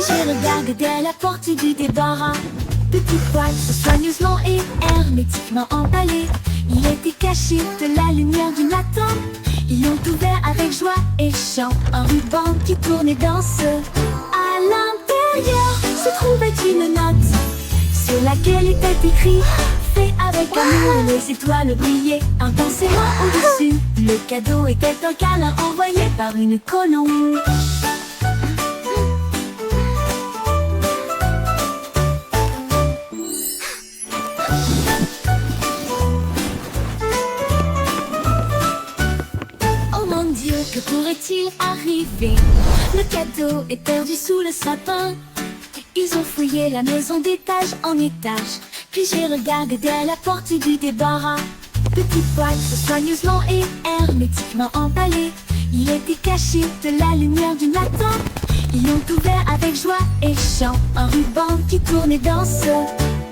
j'ai regardé dès la porte du débarras. Petit poil, soigneusement et hermétiquement emballé. Il était caché de la lumière du matin. Ils l'ont ouvert avec joie et chant, un ruban qui tournait dans ce. À l'intérieur se trouvait une note sur laquelle était écrit: fait avec amour, les étoiles brillaient intensément au-dessus. Le cadeau était un câlin envoyé par une colombe. Oh mon Dieu, que pourrait-il arriver? Le cadeau est perdu sous le sapin. Ils ont fouillé la maison d'étage en étage. Puis j'ai regardé dès la porte du débarras. Petit poil, soigneusement et hermétiquement emballé. Il était caché de la lumière du matin. Ils l'ont ouvert avec joie et chant, un ruban qui tournait dans ce.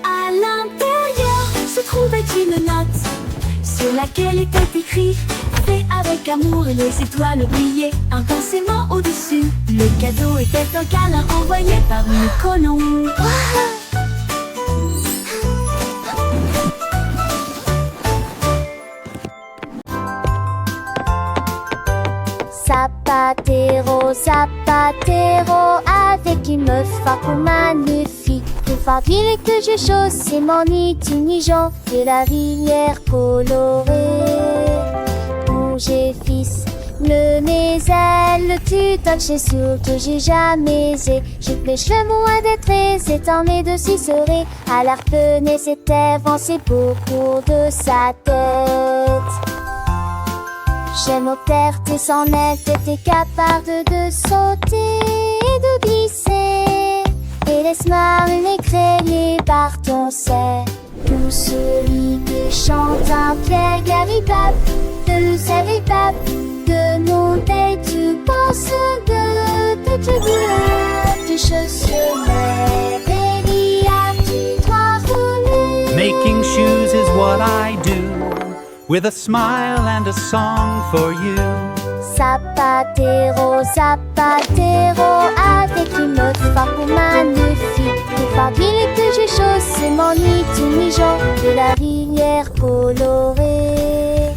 À l'intérieur se trouvait une note sur laquelle était écrit: fait avec amour, et les étoiles brillaient intensément au-dessus. Le cadeau était un câlin envoyé par une colombe. Zapatero, Zapatero, avec une meuf à peau magnifique. Pour faire dire que je chaussais mon itinigent de la rivière colorée. Où j'ai fils, mes ailes, tu touches sur que j'ai jamais aisé. Je pêche le moins d'être très étonnée de s'y serait. À l'arpenais c'était avancé beaucoup de sa tête. J'aime au terre, tes sans aile, t'étais capable de sauter et de glisser. Et laisse-moi l'écrayer par ton sein. Tout celui qui chante un Pierre Garibab, ne savais pas que non t'es tu penses de te gueule. Tes chaussures tu dois rouler. Making shoes is what I do, with a smile and a song for you. Zapatero, Zapatero, avec une meuf à peau magnifique. Pour faire dire que j'ai chaussé mon itinigent de la rivière colorée.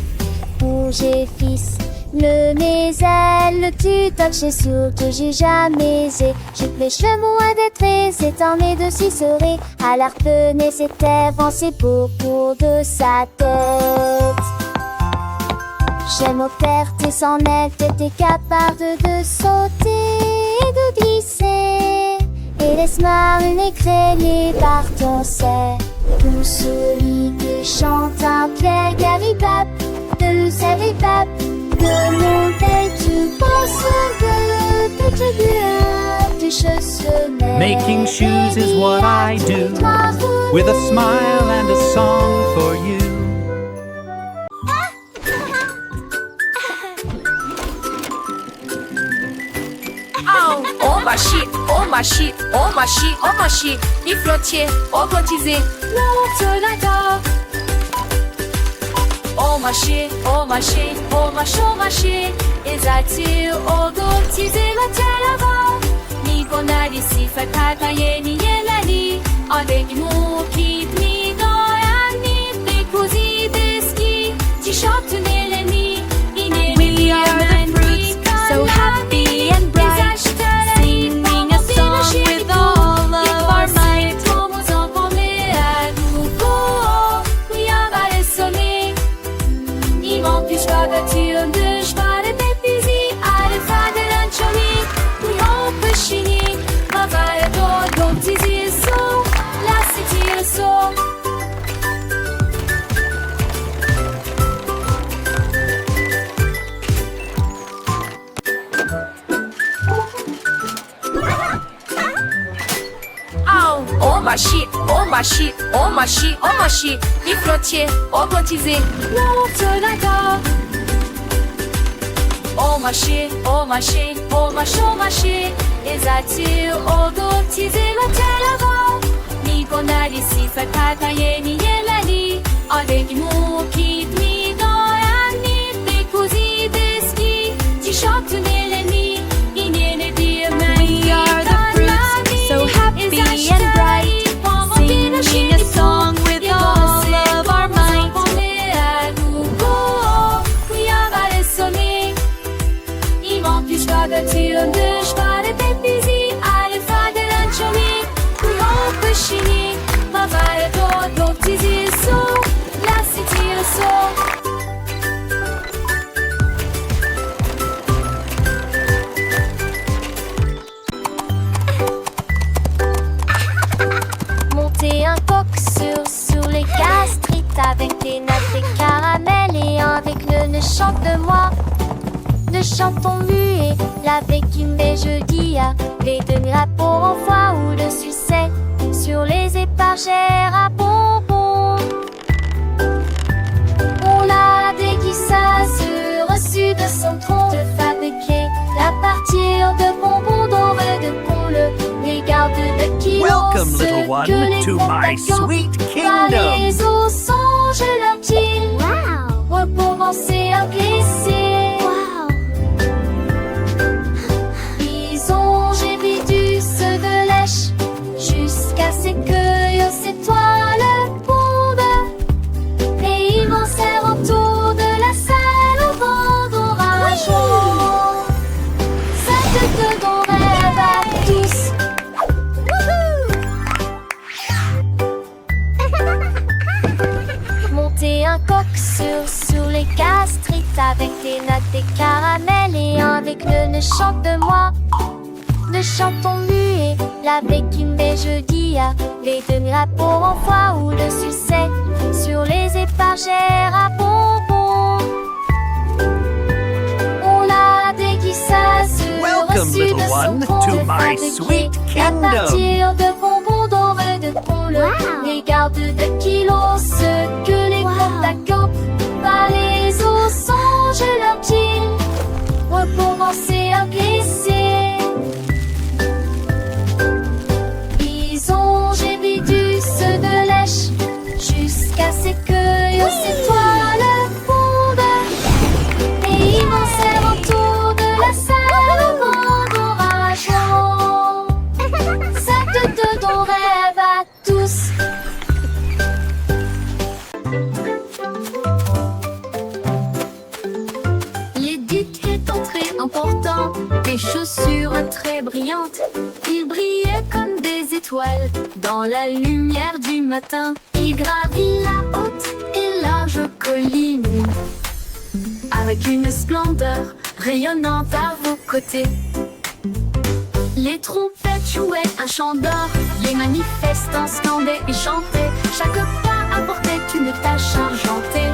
Où j'ai fils, mes ailes, tu touches sur que j'ai jamais aisé. Je pêche le moins d'être très étonnée de s'y serait. À l'arpenais c'était avancé beaucoup de sa tête. J'aime au terre, tes sans aile, t'étais capable de sauter et de glisser. Et laisse-moi l'écrayer par ton sein. Tout celui qui chante un Pierre Garibab, ne savait pas que mon tel tu penses de te gueule. Tes chaussures Making shoes is what I do, with a smile and a song for you. Oh ma shit, oh ma shit, oh ma shit, oh ma shit. Il flottait, robotisé, l'autre là-bas. Oh ma shit, oh ma shit, oh ma shit, oh ma shit. Esalté, robotisé, l'autre là-bas. Ni bonari si fatata yeni yelani. Avec nous qui ni doyani, des cousins des skis, t-shirt neleni. We are the fruits, so happy and bright, singing a song with all of our might. Oh ma shit, oh ma shit, oh ma shit, oh ma shit. Il flottait, robotisé, l'autre là-bas. Oh ma shit, oh ma shit, oh ma shit, oh ma shit. Esalté, robotisé, l'autre là-bas. Ni bonari si fatata yeni yelani. Avec nous qui mi doyani, des cousins des skis, t-shirt neleni. Inene diamani. We are the fruits, coq sur les gastrites avec des nattes et caramel et avec le ne chante de moi. Ne chantons muet, la béquille mais jeudi les deux grappes en foie ou le succès sur les épargères à bonbons. On l'a déguisage reçu de son tronc de fabriquer à partir de bonbons dorés de pôle. Les gardes de kilos. Welcome, little one, to my sweet kingdom. Les os songent leur île. Wow. Recommencer à glisser. Wow. J'ai vécu ceux de lèche jusqu'à ce que ces toiles pondent et ils m'enserrent autour de la salle au vent d'orage. Ça te donne rêve à tous. Monter un coq sur les gastrites avec des nattes et caramel et avec le ne chante de moi. Ne chantons muet, la béquille mais jeudi les deux grappes en foie ou le succès sur les épargères à bonbons. On l'a déguisage reçu de son tronc de fabriquer à partir de bonbons dorés de pôle. Les gardes de kilos, ceux que les comptes à camp, par les os songent leur île. Recommencer à glisser. J'ai vécu ceux de lèche jusqu'à ce que ces toiles pondent et ils m'enserrent autour de la salle au vent d'orage. Ça te donne rêve à tous. L'édite est entrée en portant des chaussures très brillantes. Il brillait comme des étoiles dans la lumière du matin. Il gravit la haute et large colline avec une splendeur rayonnante à vos côtés. Les trompettes jouaient un chant d'or, les manifestants scandaient et chantaient. Chaque pas apportait une tâche argentée.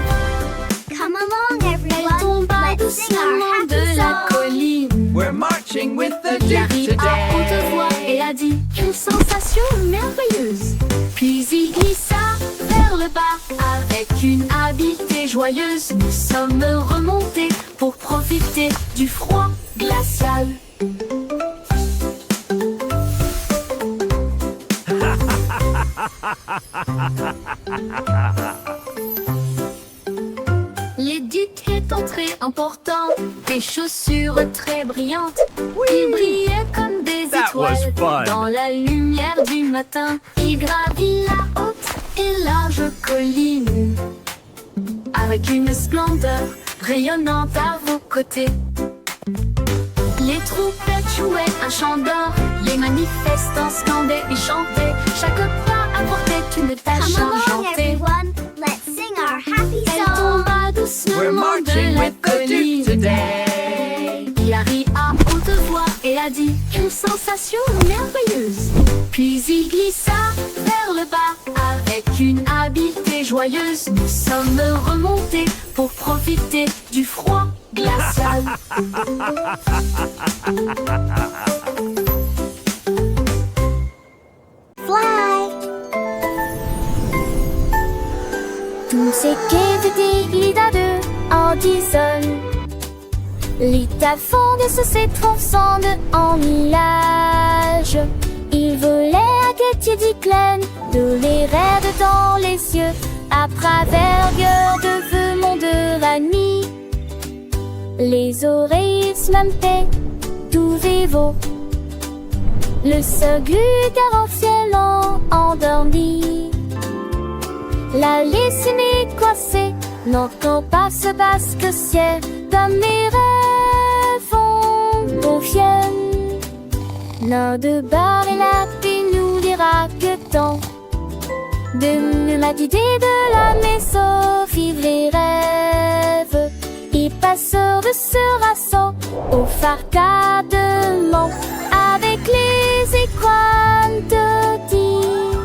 Come along everyone, Elle tomba let's sing our doucement happy de la song. colline. We're marching with the Il Duke arrive à haute today. voix et a dit une sensation merveilleuse. Puis il glissa vers le bas avec une habileté joyeuse. Nous sommes remontés pour profiter du froid glacial. L'édite est entrée en portant des chaussures très brillantes. Il brillait comme des That was étoiles fun. dans la lumière du matin. Il gravit la haute et large colline avec une splendeur rayonnante à vos côtés. Les trompettes jouaient un chant d'or, les manifestants scandaient et chantaient. Chaque pas apportait une tâche Come along argentée. everyone, let's sing our happy Elle song. tomba We're doucement marching de la with the Duke colline. today. Il arrive à haute voix et a dit une sensation merveilleuse. Puis il glissa vers le bas avec une habileté joyeuse. Nous sommes remontés pour profiter du froid glacial. Fly. Tous ces quais étaient glidades en dissonne. Les fond de se transcendent en nuages. Ils volaient à Gautier d'Iclen, de les raides dans les cieux, à travers de feu monde de la nuit. Les oreilles smampaient, tout vivo. Le seul glugar en ciel endormi. La laissine coincée n'entend pas ce basque ciel. Dans mes rêves on confienne. L'un de bar et la paix nous dira que tant de la d'idée de la maison vivent les rêves. Et passeurs de ce rassaut au farcadement avec les écoines de dire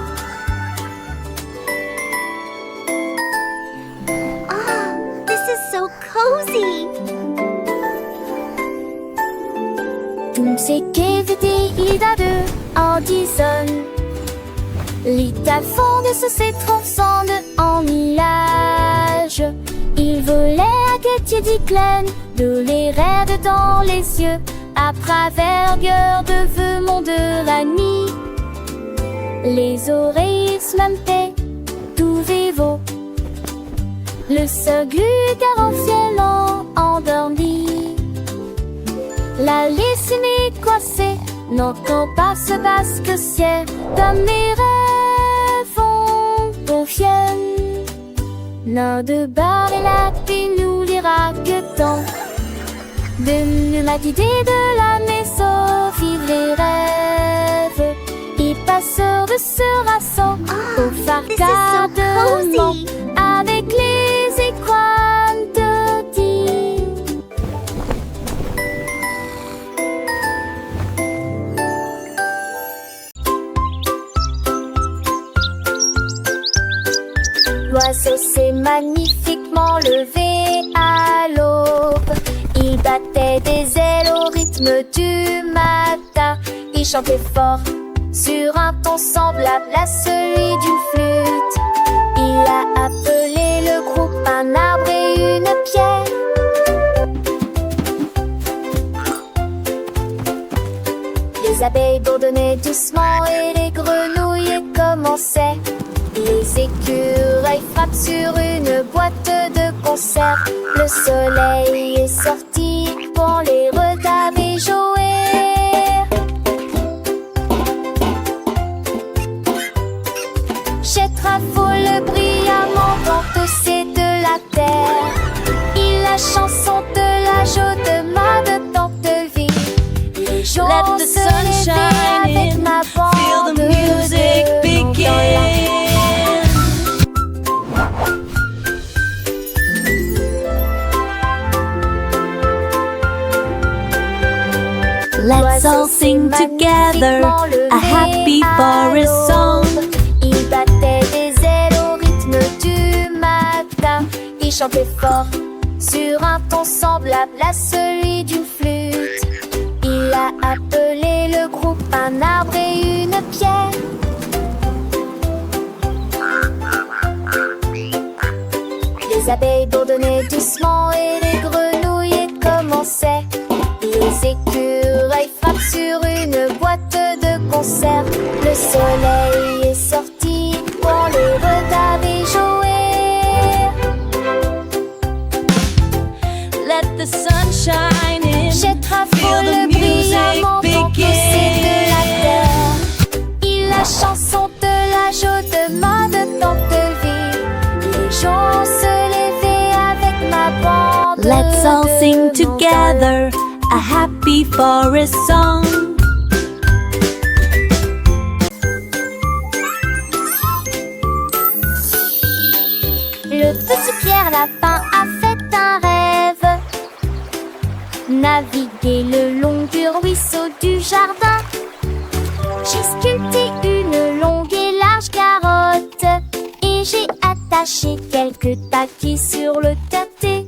grandissent. Little fonde se transcende en nuages. Il volait à Katie Glen, de les rêves dans les yeux, à travers de feu monde de la nuit. Les oreilles smampées, tout vivo. Le seul glugar en ciel endormi. La laissée coincée, n'entend pas ce basque ciel, comme mes rêves vont au fiel. L'un de bar et la paix nous dira que tant de la d'idée de la maison vivent les rêves. Et passeurs de ce rasson au phare gardement avec les écoines de dire. L'oiseau s'est magnifiquement levé à l'aube. Il battait des ailes au rythme du matin. Il chantait fort sur un ton semblable à celui d'une flûte. Il a appelé le groupe un arbre et une pierre. Les abeilles bourdonnaient doucement et les grenouilles commençaient. Les écureuils frappent sur une boîte de conserve. Le soleil est sorti pour les regarder jouer. Jette raffole brillamment dans tous ces de la terre. Il la chanson de la joie de ma de tant de vie. Les jours Let the se sun lever shine avec in, ma feel bande the music de begin. Let's all sing together a happy forest song. Il battait des ailes au rythme du matin. Il chantait fort sur un ton semblable à celui d'une flûte. Il a appelé le groupe un arbre et une pierre. Les abeilles bourdonnaient doucement et les grenouilles commençaient. Les écureuils frappent sur une boîte de conserve. Le soleil est sorti pour les regarder jouer. Let the sun shine in, Jette feel raffole the brillamment music dans pousser de la begin. terre. Il la chanson de la joie de ma de tant de vie. Les gens se levaient avec ma bande. Let's all de sing mon together a happy forest song. Le petit Pierre Lapin a fait un rêve. Naviguer le long du ruisseau du jardin. J'ai sculpté une longue et large carotte. Et j'ai attaché quelques taquis sur le tâté.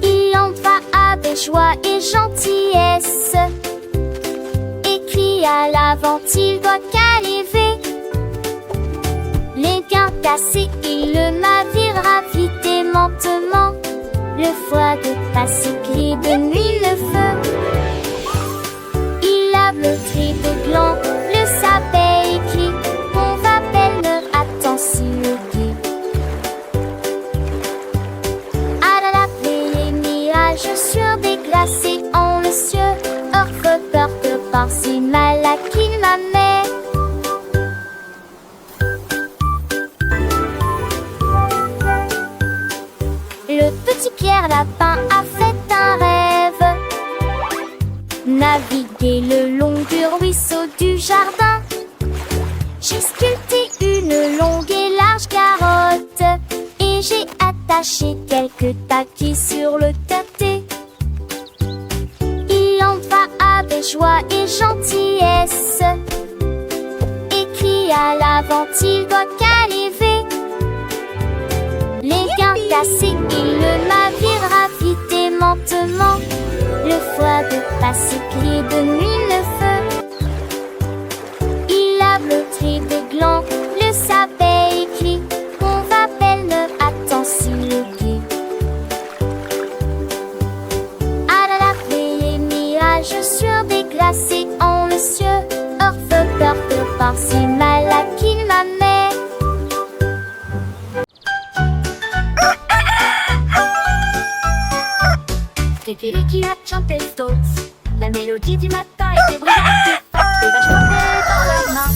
Il en va avec joie et gentillesse. Écrit à l'avant, il doit caliver. Les gains cassés, il le navire vite et lentement. Le foie de passe gris de nuit le feu. Il lave le tri de gland, le sabet écrit. On va belle attention au guide. À la les nuages sur des glacés en le cieux. Orfe peur que par si mal à qu'il m'amène. Le petit Pierre Lapin a fait un rêve. Naviguer le long du ruisseau du jardin. J'ai sculpté une longue et large carotte. Et j'ai attaché quelques taquis sur le tâté. Il en va avec joie et gentillesse. Écrit à l'avant, il doit caliver. Les gains cassés, il le navire vite et lentement. Le foie de passe gris de nuit le feu. voir si malade qu'il m'a met. C'était lui qui a chanté Stones. La mélodie du matin était brillante et forte. Les vaches montaient dans leurs mains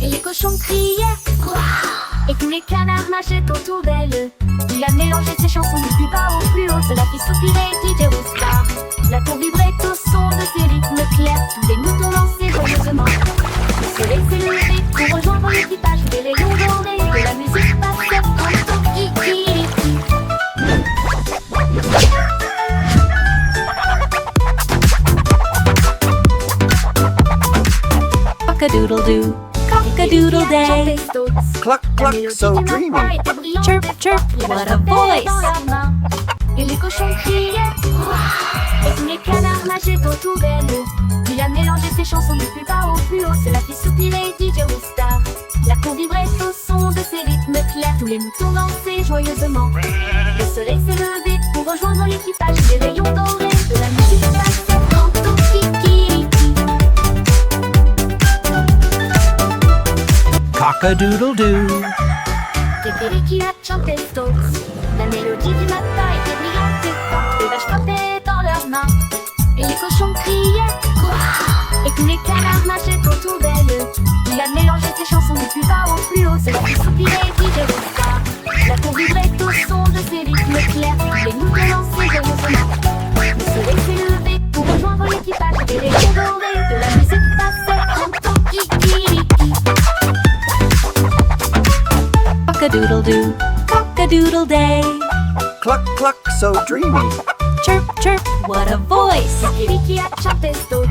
et les cochons criaient Wouah! Et tous les canards nageaient autour d'elle. Il a mélangé ses chansons du plus bas au plus haut. Cela fit soupirer DJ Roustar. La tour vibrait au son de ses rythmes clairs. Tous les moutons dansaient joyeusement. Le soleil s'est levé pour rejoindre l'équipage. Des rayons dorés de la musique passait comme kikiriki. Cock-a-doodle-doo, cock-a-doodle day. Cluck, cluck, so dreamy. Chirp, chirp, what a voice. Et les cochons criaient Wouah! Et tous les canards nageaient autour d'elle. Il a mélangé ses chansons du plus bas au plus haut. Cela fit soupirer DJ Roustar. La cour vibrait au son de ses rythmes clairs. Tous les moutons dansaient joyeusement. Le soleil s'est levé pour rejoindre l'équipage. Des rayons dorés de la musique passait tantôt kikiriki. Cock-a-doodle-doo. C'était lui qui a chanté Stones. La mélodie du matin était brillante et forte. Les vaches flottaient dans leurs mains et les cochons criaient Wouah! Et tous les canards nageaient autour d'elle. Il a mélangé ses chansons du plus bas au plus haut. Cela fit soupirer DJ Roustar. La cour vibrait au son de ses rythmes clairs. Les moutons dansaient joyeusement. Le soleil s'est levé pour rejoindre l'équipage. Des rayons dorés de la musique passait tantôt kikiriki. Cock-a-doodle-doo, cock-a-doodle day. Cluck, cluck, so dreamy. Chirp, chirp, what a voice. C'est lui qui a chanté Stones.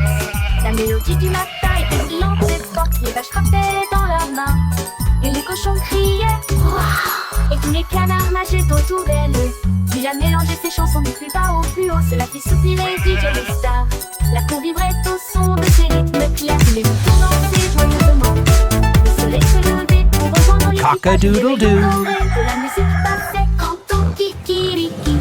La mélodie du matin était brillante et forte. Les vaches frappaient dans leurs mains et les cochons criaient Wouah! Et tous les canards nageaient autour d'elle. Il a mélangé ses chansons du plus bas au plus haut. Cela fit soupirer DJ Roustar. La cour vibrait au son de ses rythmes clairs. Les moutons dansaient joyeusement. Le soleil se levait pour rejoindre l'équipage. Cock-a-doodle-doo. Des rayons dorés de la musique passait tantôt kikiriki.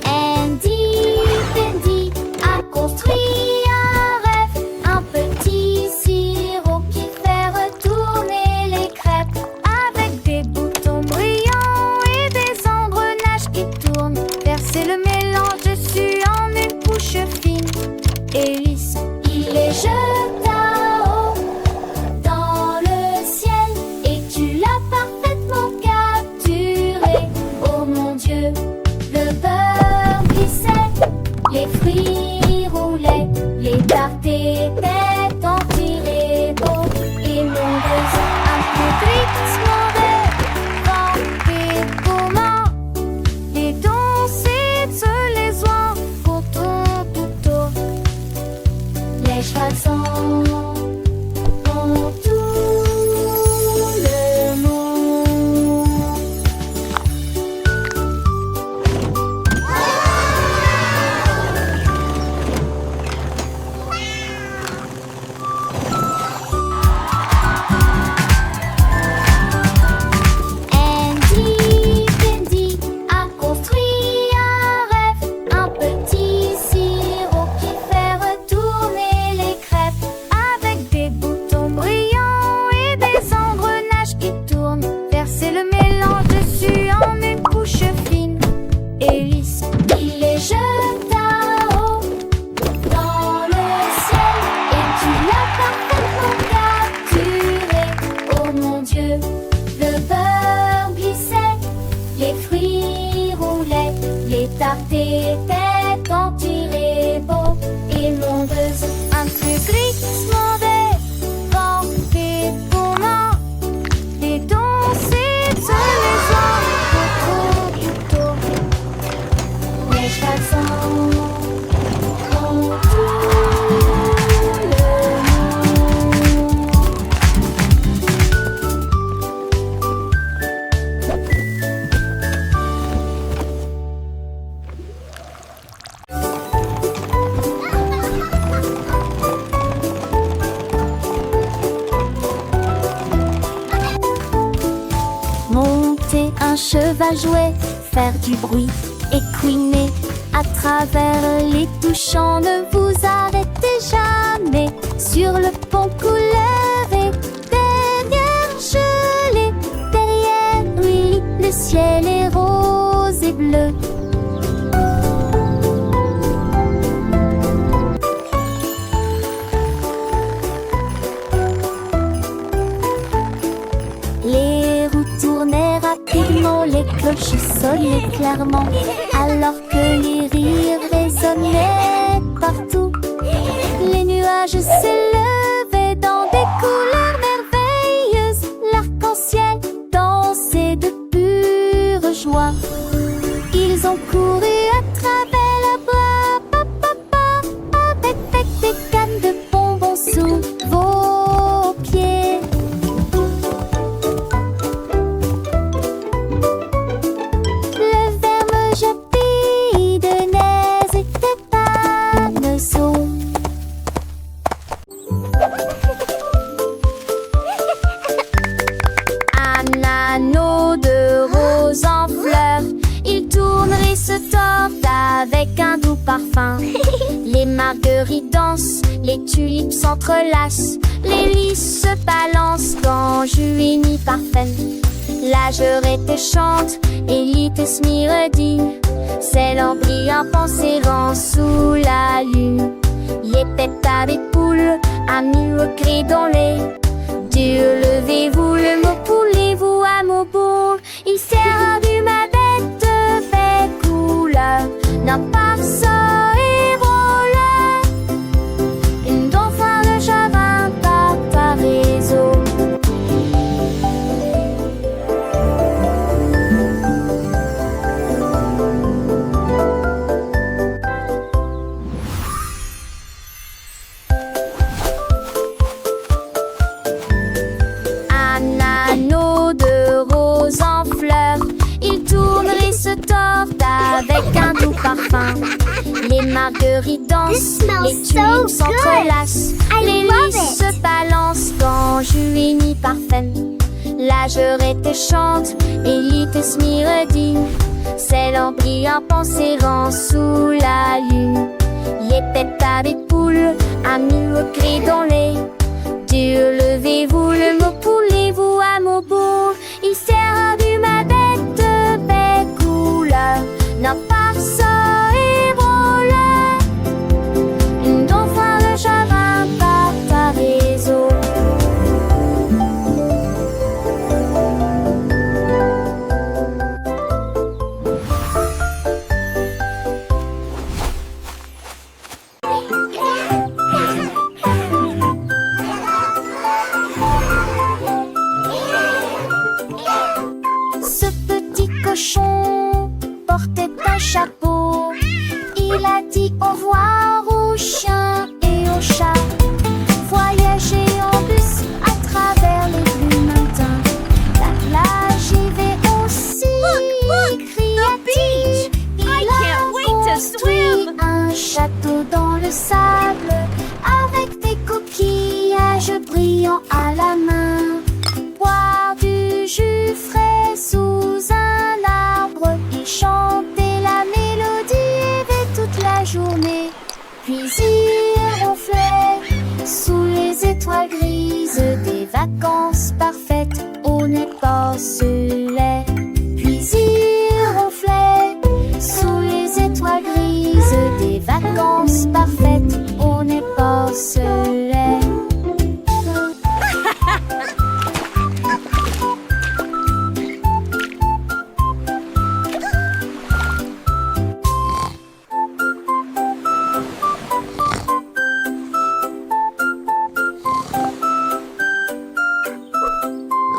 Andy a construit un rêve, un petit sirop qui fait retourner les crêpes, avec des boutons brillants et des engrenages qui tournent. Verser le mélange dessus en une couche fine et lisse. Il les jeta haut dans le ciel et tu l'as parfaitement capturé. Oh mon Dieu, le beurre glissait, les fruits roulaient, les tartes étaient en tirés beaux et mon beurre un peu glissement des comment les danser se les oies coton tout haut. Les chevaux ont tout le monde. Andy a construit un rêve, un petit sirop qui fait retourner les crêpes, avec des boutons brillants et des engrenages qui tournent. Verser le mélange dessus en une couche fine et lisse. Il les jeta haut dans le ciel et tu l'as parfaitement capturé. Oh mon Dieu, le beurre glissait, les fruits roulaient, les tartes étaient en tirés beaux et mon buzz un peu glissement des vents pétonnants. Les danser se les oies tout haut. Les chevaux ont tout le monde. Monter un cheval jouet, faire du bruit et couiner à travers les touchants. Ne vous arrêtez jamais sur le pont couleur et derrière gelé. Derrière lui, le ciel est rose et bleu. Les roues tournaient rapidement, les cloches sonnaient clairement, alors que les rires résonnaient partout. Les nuages s'élevaient dans des couleurs merveilleuses. L'arc-en-ciel dansait de pure joie. Ils ont couru à travers la bois, avec des cannes de bonbons sous vos pieds. Le verme jappé de neige était paneau. Un anneau de rose en fleurs, il tourne et se tord avec un doux parfum. Les marguerites dansent, les tulipes s'entrelacent, les lys se balancent quand Juini parfum. La jurette chante et l'ite smiredine, c'est l'embryon pensérant sous la lune. Les pétards des poules, amis au cri dans les Dieu, levez-vous, le mot poulez-vous à mon boule. Il sert du ma bête de belle couleur, non pas ça et voleur. Une dauphin de Javin par ta réseau. Un anneau de rose en fleurs, il tourne et se tord avec un doux parfum. Les marguerites dansent, les tulipes s'entrelacent, les lys se balancent quand Juini parfum. La jurette chante et l'ite smiredine, c'est l'embryon pensérant sous la lune. Les pétards des poules, amis au cri dans les Dieu, levez-vous, le mot poulez-vous à mon bout. Il sert du ma bête de belle couleur, non pas ça et voleur. Une dauphin de Javin par ta réseau. Ce petit cochon portait un chapeau. Il a dit au revoir aux chiens et aux chats. Voyager en bus à travers les bleus matins. La plage y va aussi, cria-t-il. Il a construit un château dans le sable, avec des coquillages brillants à la main. Boire du jus frais sous un arbre, il chantait la mélodie et toute la journée. Puis il ronflait sous les étoiles grises des vacances parfaites, on n'est pas seul. Puis il ronflait sous les étoiles grises des vacances parfaites, on n'est pas seul.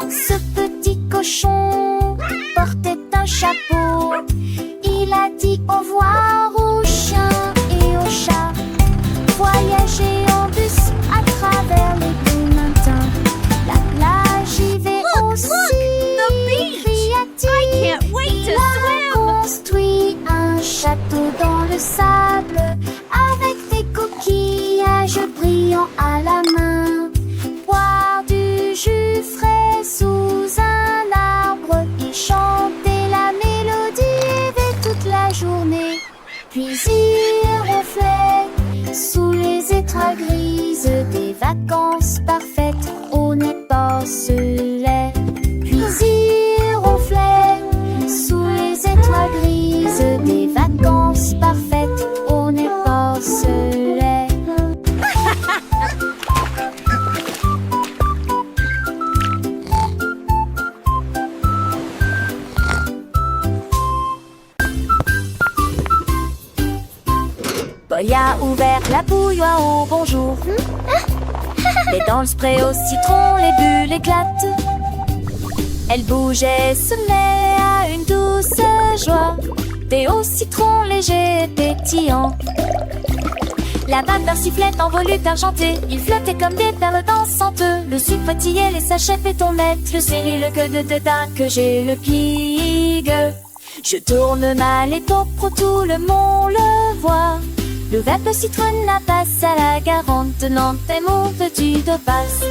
Ce petit cochon portait un chapeau. Il a dit au revoir aux chiens et aux chats. Voyager en bus à travers les beaux matins. La plage y va aussi, cria-t-il. Il a construit un château dans le sable, avec des coquillages brillants à la main. Boire du jus frais sous un arbre, il chantait la mélodie et toute la journée. Puis il ronflait sous les étoiles grises des vacances parfaites, on y porcelait. Puis il ronflait sous les étoiles grises des vacances parfaites, on y porcelait. Boy a ouvert la bouilloire au bonjour. Et dans le spray au citron, les bulles éclatent. Elle bougeait, se met à une douce joie. Thé au citron léger et pétillant. La vapeur sifflait en volute argentée. Il flottait comme des perles dansantes. Le sucre fatiguait les sachets pétomètres. Le céréal, le queue de tétin que j'ai le pig. Je tourne mal et pour tout le monde le voit. Le verre de citron la passe à la garante, tenant tes mots tu te passes.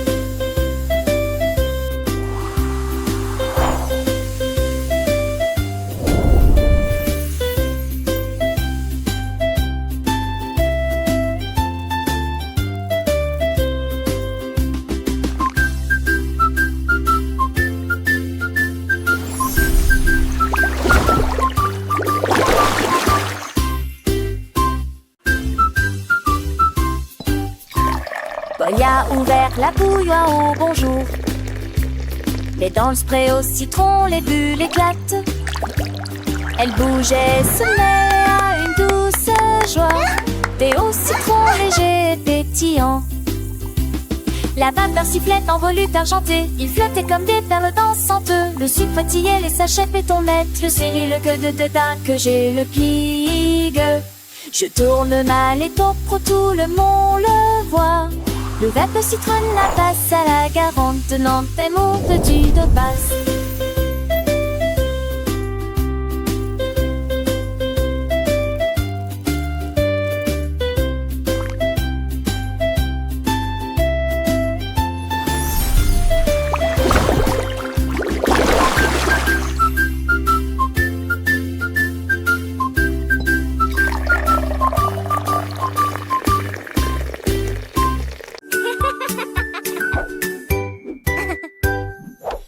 Boy a ouvert la bouilloire au bonjour. Et dans le spray au citron, les bulles éclatent. Elle bougeait, se met à une douce joie. Thé au citron léger et pétillant. La vapeur sifflait en volute argentée. Il flottait comme des perles dansantes. Le sucre fatiguait les sachets pétomètres. Le céréal, le queue de tétin que j'ai le pig. Je tourne mal et pour tout le monde le voit. Le verre de citron la passe à la garante, tenant tes mots tu te passes.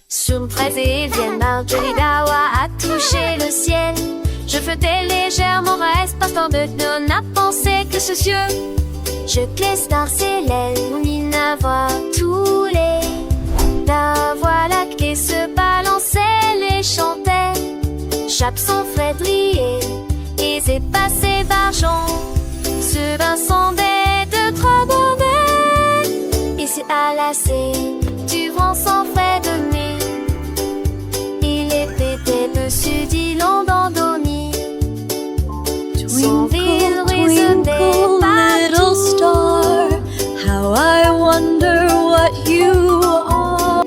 Sur une fraise et vienne, Marjorie Dawa a touché le ciel. Je flottais légèrement, reste partant de nous n'a pensé que ce cieux. Je glisse dans ses lèvres, on y n'a voit tous les. La voix lactée se balançait, les chantait. Chape son frais brillait, et c'est passé d'argent. Ce bain sondait de trop bonheur. Et c'est à lasser du vent sans frais de nez. Il était dessus d'îlot d'Andoni. Son ville résonnait Little star, how I wonder what you are.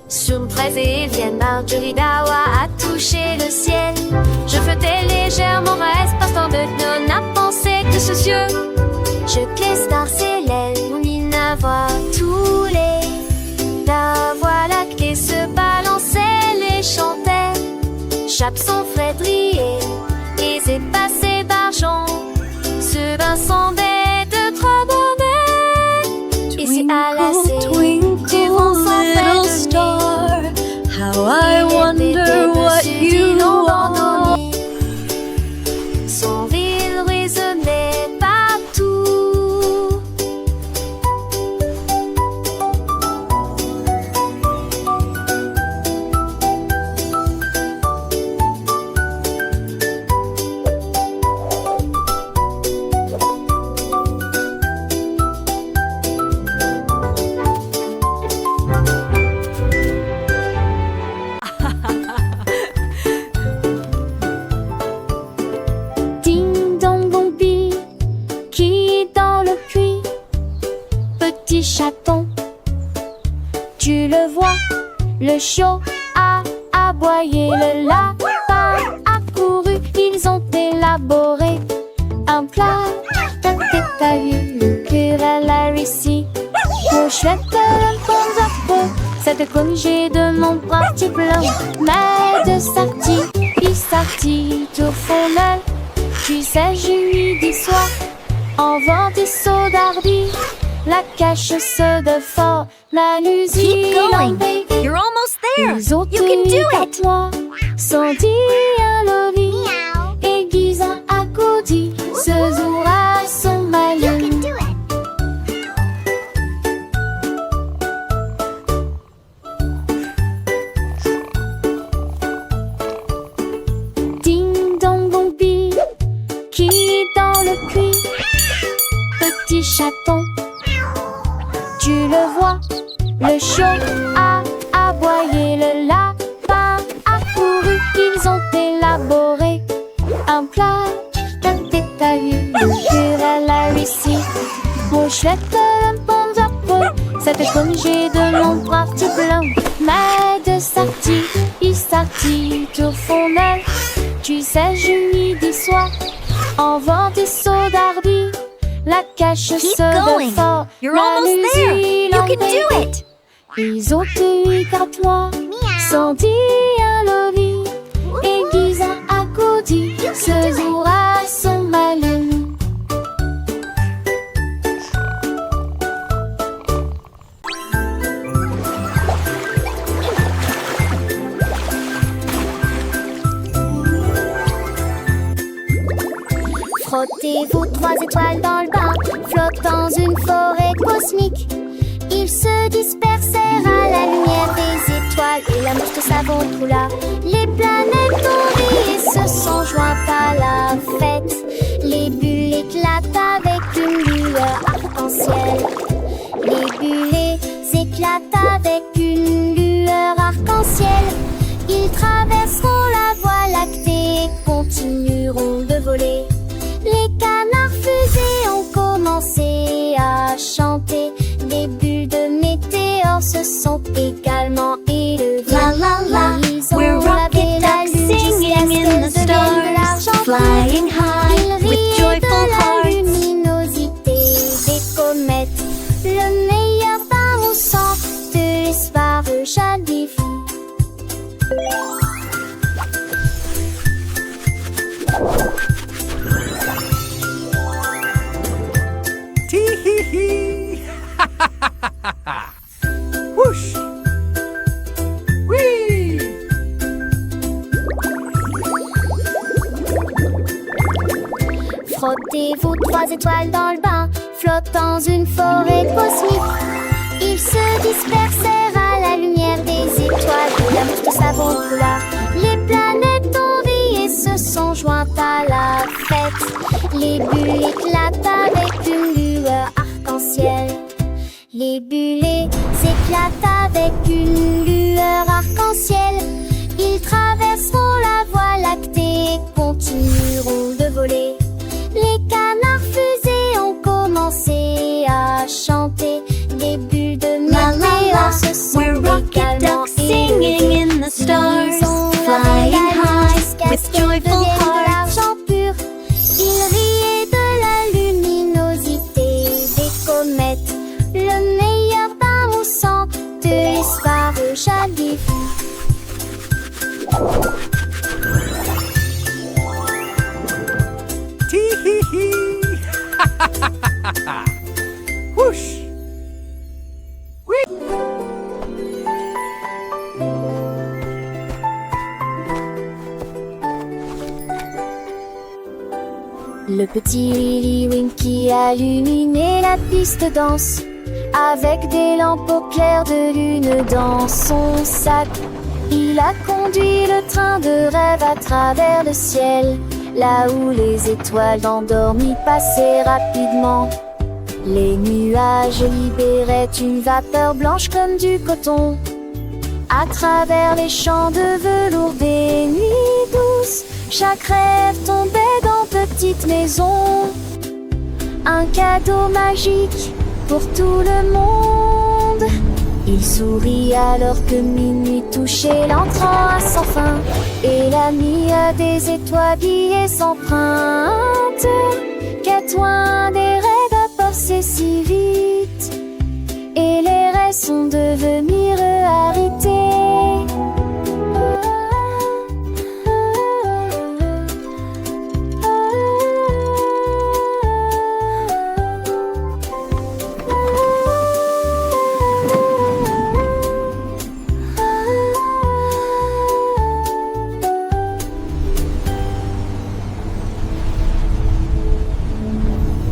Sur une fraise et vienne, Marjorie Dawa a touché le ciel. Je flottais légèrement, reste partant de nous n'a pensé que ce cieux. Je glisse dans ses lèvres, on y n'a voit tous les. La voix lactée se balançait, les chantait. Chape son frais brillait, et c'est passé d'argent. Ce bain sondait de trop bonheur. Et c'est à lasser du vent sans frais de nez. How I wonder what you are. Son ville résonnait partout. aboyé, le lapin a couru. Ils ont élaboré un plat. T'as vu, le querelle a réussi. Pour chouette le bon zappo, cette congé de mon parti blanc. Mais de sortie, il sortit au fond d'elle. Tu sais, je lui dis soir, en vent des sauts d'ardi, la cache de fort, la Keep going. baby. You're almost there. Ils ont You can do tenu it. toi, sans dire un lobby, aiguisant à côté, ce jour-là son malin. Ding dong bombi, qui est dans le puits? Petit chaton, tu le vois, le chiot a aboyé, le lapin a couru. Ils ont élaboré un plat. T'as vu, le querelle a réussi. Mon chouette, un bon zappo, cette congé de mon parti blanc. Mais de sortie, il sortit au fond d'elle. Tu sais, je lui dis soir, en vent des sauts d'ardi, la cache Keep de going. fort, You're la almost there. musique You can en do baby. it. Ils ont tenu qu'à toi, sans dire un lobby, aiguisant à côté, ce jour-là son malin. Frottez-vous 3 étoiles dans le bain, flottent dans une forêt cosmique. Ils se dispersèrent à la lumière des étoiles et la mousse de savon coula. Les planètes ont ri et se sont jointes à la fête. Les bulles éclatent avec une lueur arc-en-ciel. Les bulles éclatent avec une lueur arc-en-ciel. Ils traverseront la voie lactée et continueront de voler. Les canards fusées ont commencé à chanter. Des bulles de météores se sont également élevées. La la la, Ils ont we're lavé rocket la ducks lune singing jusqu'à in the ce qu'elle devienne de l'argent stars, pur. flying high Ils with riaient joyful de la hearts. luminosité des comètes. Le meilleur pain au centre de l'espoir jadis fou. Tee-hee-hee! Whoosh! Whee! Frottez-vous 3 étoiles dans le bain, flottent dans une forêt cosmique. Ils se dispersèrent à la lumière des étoiles et la mousse de savon coula. Les planètes ont ri et se sont jointes à la fête. Les bulles éclatent avec une lueur arc-en-ciel. Les bulles éclatent avec une lueur arc-en-ciel. Ils traverseront la voie lactée et continueront de voler. Les canards fusées ont commencé à chanter. Des bulles de La la la, météores se sont we're rocket également ducks singing in the stars, Ils ont flying lavé la lune high jusqu'à with ce qu'elle joyful devienne de hearts. l'argent pur. Ils riaient de la luminosité des comètes. Le meilleur pain au centre de l'espoir jadis fou. Tee-hee-hee! Whoosh! Le petit Lily Winky a illuminé la piste de danse avec des lampes au clair de lune dans son sac. Il a conduit le train de rêve à travers le ciel, là où les étoiles endormies passaient rapidement. Les nuages libéraient une vapeur blanche comme du coton. À travers les champs de velours des nuits douces, chaque rêve tombait dans petite maison. Un cadeau magique pour tout le monde. Il sourit alors que minuit touchait l'entrant à sans fin, et la nuit a des étoiles et s'emprunte. Qu'est loin des rêves à passer si vite, et les rêves sont devenus réalité.